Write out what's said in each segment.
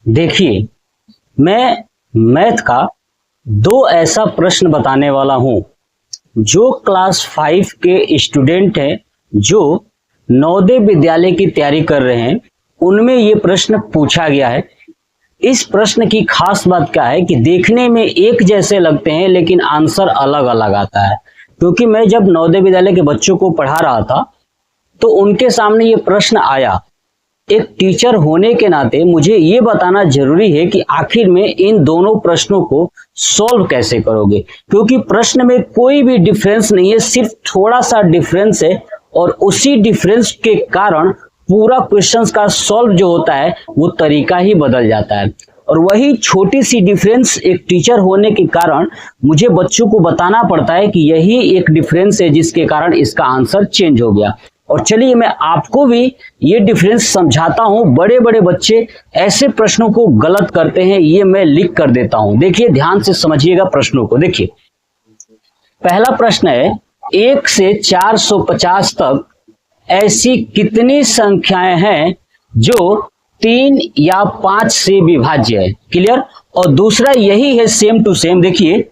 देखिए, मैं मैथ का दो ऐसा प्रश्न बताने वाला हूं जो क्लास 5 के स्टूडेंट हैं जो नवोदय विद्यालय की तैयारी कर रहे हैं, उनमें ये प्रश्न पूछा गया है। इस प्रश्न की खास बात क्या है कि देखने में एक जैसे लगते हैं लेकिन आंसर अलग अलग आता है। क्योंकि मैं जब नवोदय विद्यालय के बच्चों को पढ़ा रहा था तो उनके सामने ये प्रश्न आया। एक टीचर होने के नाते मुझे ये बताना जरूरी है कि आखिर में इन दोनों प्रश्नों को सॉल्व कैसे करोगे, क्योंकि प्रश्न में कोई भी डिफरेंस नहीं है, सिर्फ थोड़ा सा डिफरेंस है और उसी डिफरेंस के कारण पूरा क्वेश्चन का सॉल्व जो होता है वो तरीका ही बदल जाता है। और वही छोटी सी डिफरेंस एक टीचर होने के कारण मुझे बच्चों को बताना पड़ता है कि यही एक डिफरेंस है जिसके कारण इसका आंसर चेंज हो गया। और चलिए मैं आपको भी ये डिफरेंस समझाता हूं। बड़े बड़े बच्चे ऐसे प्रश्नों को गलत करते हैं, ये मैं लिख कर देता हूं। देखिए, ध्यान से समझिएगा प्रश्नों को। देखिए, पहला प्रश्न है 1 से 450 तक ऐसी कितनी संख्याएं हैं जो 3 या 5 से विभाज्य है। क्लियर। और दूसरा यही है, सेम टू सेम। देखिए,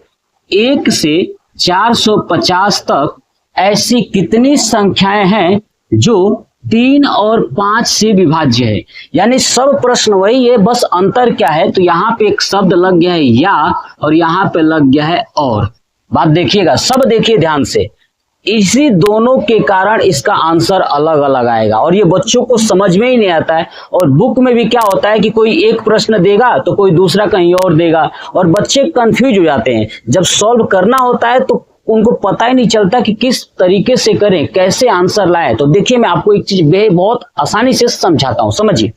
1 से 450 तक ऐसी कितनी संख्याएं हैं जो 3 और 5 से विभाज्य है। यानी सब प्रश्न वही है, बस अंतर क्या है, तो यहाँ पे एक शब्द लग गया है या और यहाँ पे लग गया है और। बात देखिएगा, सब देखिए ध्यान से। इसी दोनों के कारण इसका आंसर अलग अलग आएगा और ये बच्चों को समझ में ही नहीं आता है। और बुक में भी क्या होता है कि कोई एक प्रश्न देगा तो कोई दूसरा कहीं और देगा और बच्चे कंफ्यूज हो जाते हैं। जब सॉल्व करना होता है तो उनको पता ही नहीं चलता कि किस तरीके से करें, कैसे आंसर लाए। तो देखिए, मैं आपको एक चीज बहुत आसानी से समझाता हूं, समझिए।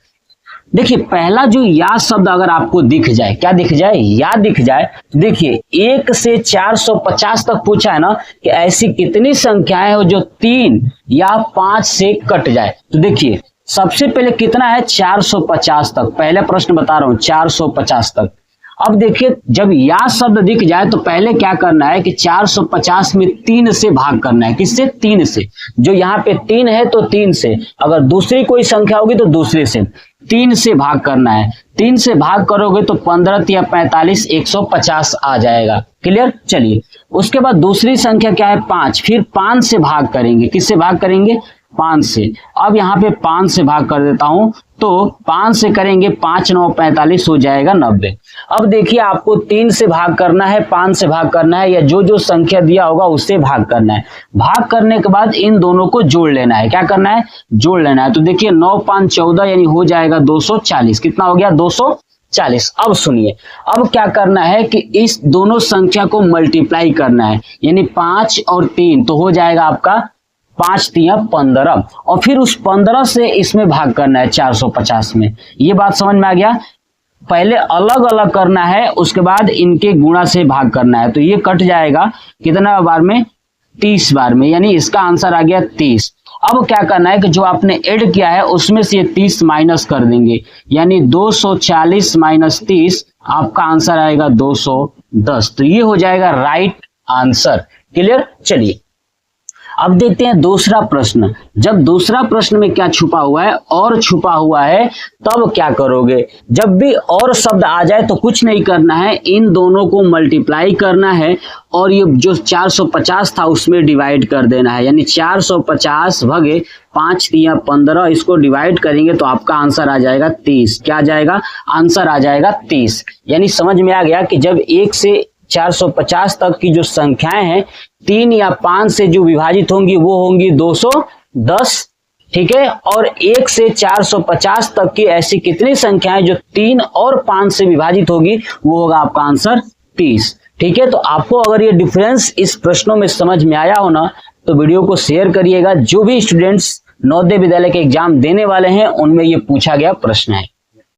देखिए, पहला जो या शब्द अगर आपको दिख जाए, क्या दिख जाए, या दिख जाए, तो देखिए 1 से 450 तक पूछा है ना कि ऐसी कितनी संख्याएं हो जो 3 या 5 से कट जाए। तो देखिए, सबसे पहले कितना है, 450 तक। पहले प्रश्न बता रहा हूं, 450 तक। अब देखिए, जब या शब्द दिख जाए तो पहले क्या करना है कि 450 में 3 से भाग करना है। किससे, 3 से। जो यहाँ पे 3 है तो 3 से, अगर दूसरी कोई संख्या होगी तो दूसरे से 3 से भाग करना है। 3 से भाग करोगे तो 15 या 45, 150 आ जाएगा। क्लियर। चलिए, उसके बाद दूसरी संख्या क्या है, 5। फिर 5 से भाग करेंगे। किससे भाग करेंगे, 5 से। अब यहाँ पे 5 से भाग कर देता हूं तो 5 से करेंगे, 5 9 45 हो जाएगा 90। अब देखिए, आपको 3 से भाग करना है, 5 से भाग करना है, या जो जो संख्या दिया होगा उससे भाग करना है। भाग करने के बाद इन दोनों को जोड़ लेना है। क्या करना है, जोड़ लेना है। तो देखिए 9 5 14 यानी हो जाएगा 240। कितना हो गया, 240। अब सुनिए, अब क्या करना है कि इस दोनों संख्या को मल्टीप्लाई करना है, यानी 5 और 3 तो हो जाएगा आपका 5 3 15 और फिर उस 15 से इसमें भाग करना है 450 में। ये बात समझ में आ गया। पहले अलग अलग करना है, उसके बाद इनके गुणा से भाग करना है। तो ये कट जाएगा कितना बार में, 30 बार में, यानी इसका आंसर आ गया 30। अब क्या करना है कि जो आपने ऐड किया है उसमें से ये 30 माइनस कर देंगे, यानी 240 माइनस 30 आपका आंसर आएगा 210। तो ये हो जाएगा राइट आंसर। क्लियर। चलिए, अब देखते हैं दूसरा प्रश्न। जब दूसरा प्रश्न में क्या छुपा हुआ है, और छुपा हुआ है, तब क्या करोगे। जब भी और शब्द आ जाए तो कुछ नहीं करना है, इन दोनों को मल्टीप्लाई करना है और ये जो 450 था उसमें डिवाइड कर देना है। यानी 450 भगे 5 3 15, इसको डिवाइड करेंगे तो आपका आंसर आ जाएगा 30। क्या आ जाएगा, आंसर आ जाएगा 30। यानी समझ में आ गया कि जब 1 से 450 तक की जो संख्याएं हैं 3 या 5 से जो विभाजित होंगी वो होंगी 210। ठीक है। और 1 से 450 तक की ऐसी कितनी संख्याएं जो 3 और 5 से विभाजित होगी वो होगा आपका आंसर 30। ठीक है। तो आपको अगर ये डिफरेंस इस प्रश्नों में समझ में आया हो ना तो वीडियो को शेयर करिएगा। जो भी स्टूडेंट्स नवोदय विद्यालय के एग्जाम देने वाले हैं उनमें ये पूछा गया प्रश्न है।